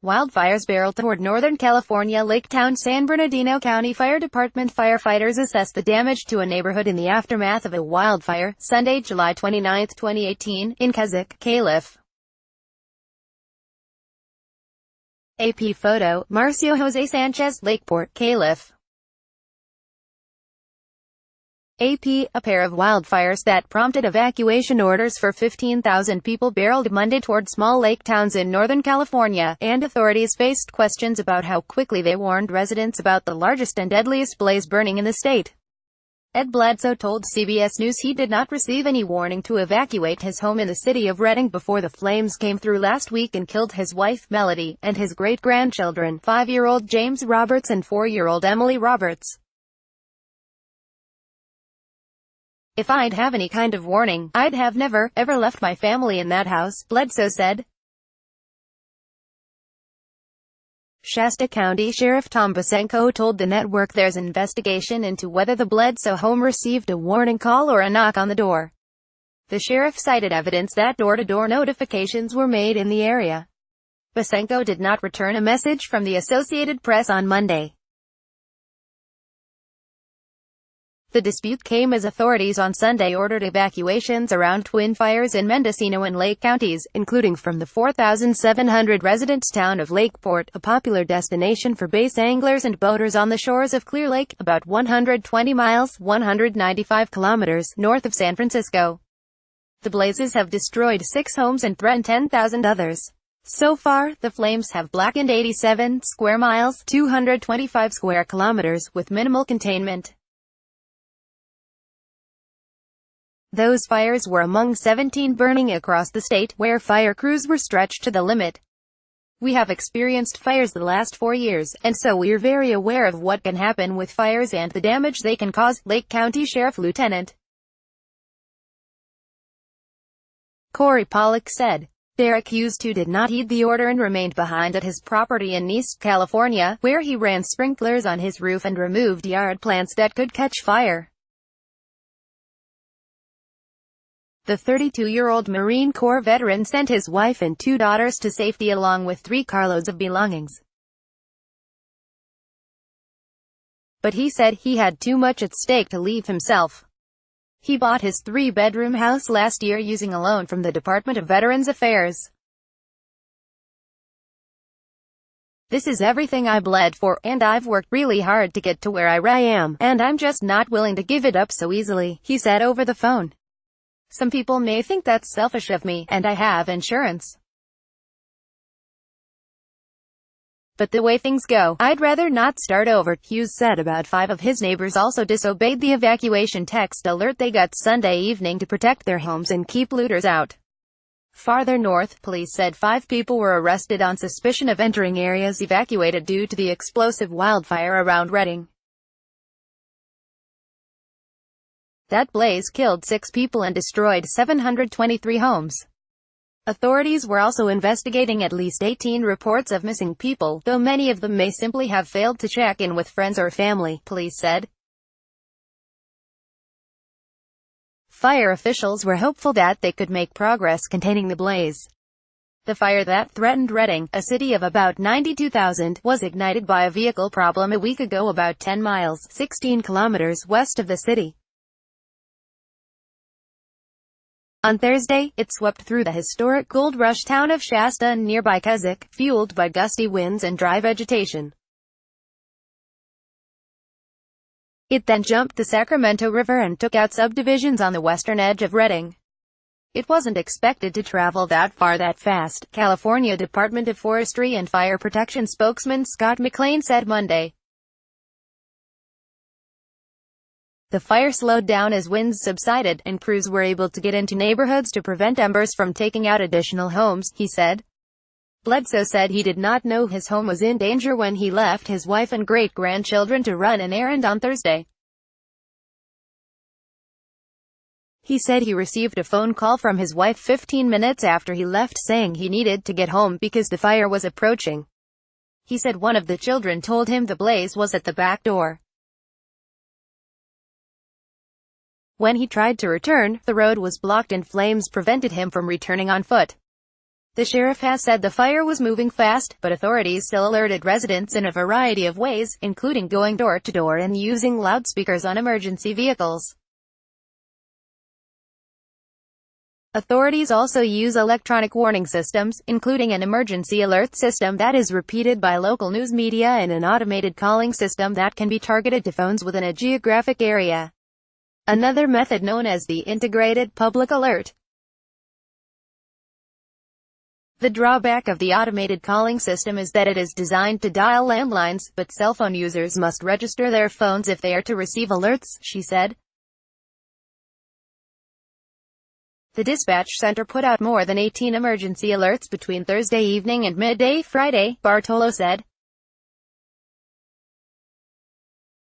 Wildfires barreled toward Northern California Lake Town. San Bernardino County Fire Department firefighters assessed the damage to a neighborhood in the aftermath of a wildfire, Sunday, July 29, 2018, in Kazakh, Calif. AP photo, Marcio Jose Sanchez, Lakeport, Calif. AP, a pair of wildfires that prompted evacuation orders for 15,000 people barreled Monday toward small lake towns in Northern California, and authorities faced questions about how quickly they warned residents about the largest and deadliest blaze burning in the state. Ed Bledsoe told CBS News he did not receive any warning to evacuate his home in the city of Redding before the flames came through last week and killed his wife, Melody, and his great-grandchildren, 5-year-old James Roberts and 4-year-old Emily Roberts. "If I'd have any kind of warning, I'd have never, ever left my family in that house," Bledsoe said. Shasta County Sheriff Tom Bosenko told the network there's an investigation into whether the Bledsoe home received a warning call or a knock on the door. The sheriff cited evidence that door-to-door notifications were made in the area. Bosenko did not return a message from the Associated Press on Monday. The dispute came as authorities on Sunday ordered evacuations around twin fires in Mendocino and Lake counties, including from the 4,700-resident town of Lakeport, a popular destination for bass anglers and boaters on the shores of Clear Lake, about 120 miles (195 kilometers) north of San Francisco. The blazes have destroyed 6 homes and threatened 10,000 others. So far, the flames have blackened 87 square miles (225 square kilometers) with minimal containment. Those fires were among 17 burning across the state, where fire crews were stretched to the limit. "We have experienced fires the last 4 years, and so we're very aware of what can happen with fires and the damage they can cause," Lake County Sheriff Lieutenant Corey Pollock said. Their accused who did not heed the order and remained behind at his property in East California, where he ran sprinklers on his roof and removed yard plants that could catch fire. The 32-year-old Marine Corps veteran sent his wife and 2 daughters to safety along with 3 carloads of belongings. But he said he had too much at stake to leave himself. He bought his 3-bedroom house last year using a loan from the Department of Veterans Affairs. "This is everything I bled for, and I've worked really hard to get to where I am, and I'm just not willing to give it up so easily," he said over the phone. "Some people may think that's selfish of me, and I have insurance. But the way things go, I'd rather not start over," Hughes said. About 5 of his neighbors also disobeyed the evacuation text alert they got Sunday evening to protect their homes and keep looters out. Farther north, police said 5 people were arrested on suspicion of entering areas evacuated due to the explosive wildfire around Redding. That blaze killed 6 people and destroyed 723 homes. Authorities were also investigating at least 18 reports of missing people, though many of them may simply have failed to check in with friends or family, police said. Fire officials were hopeful that they could make progress containing the blaze. The fire that threatened Redding, a city of about 92,000, was ignited by a vehicle problem a week ago about 10 miles, 16 kilometers west of the city. On Thursday, it swept through the historic gold rush town of Shasta and nearby Kazakh, fueled by gusty winds and dry vegetation. It then jumped the Sacramento River and took out subdivisions on the western edge of Redding. It wasn't expected to travel that far that fast, California Department of Forestry and Fire Protection spokesman Scott McLean said Monday. The fire slowed down as winds subsided, and crews were able to get into neighborhoods to prevent embers from taking out additional homes, he said. Bledsoe said he did not know his home was in danger when he left his wife and great-grandchildren to run an errand on Thursday. He said he received a phone call from his wife 15 minutes after he left saying he needed to get home because the fire was approaching. He said one of the children told him the blaze was at the back door. When he tried to return, the road was blocked and flames prevented him from returning on foot. The sheriff has said the fire was moving fast, but authorities still alerted residents in a variety of ways, including going door to door and using loudspeakers on emergency vehicles. Authorities also use electronic warning systems, including an emergency alert system that is repeated by local news media and an automated calling system that can be targeted to phones within a geographic area. Another method known as the integrated public alert. The drawback of the automated calling system is that it is designed to dial landlines, but cell phone users must register their phones if they are to receive alerts, she said. The dispatch center put out more than 18 emergency alerts between Thursday evening and midday Friday, Bartolo said.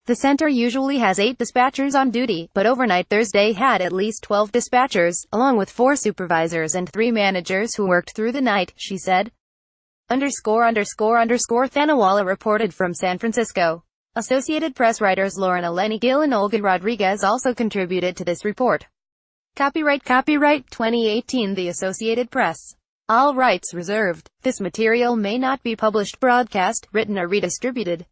The center usually has 8 dispatchers on duty, but overnight Thursday had at least 12 dispatchers, along with 4 supervisors and 3 managers who worked through the night, she said. Thanawala reported from San Francisco. Associated Press writers Lauren Eleni Gill and Olga Rodriguez also contributed to this report. Copyright 2018 The Associated Press. All rights reserved. This material may not be published, broadcast, written or redistributed.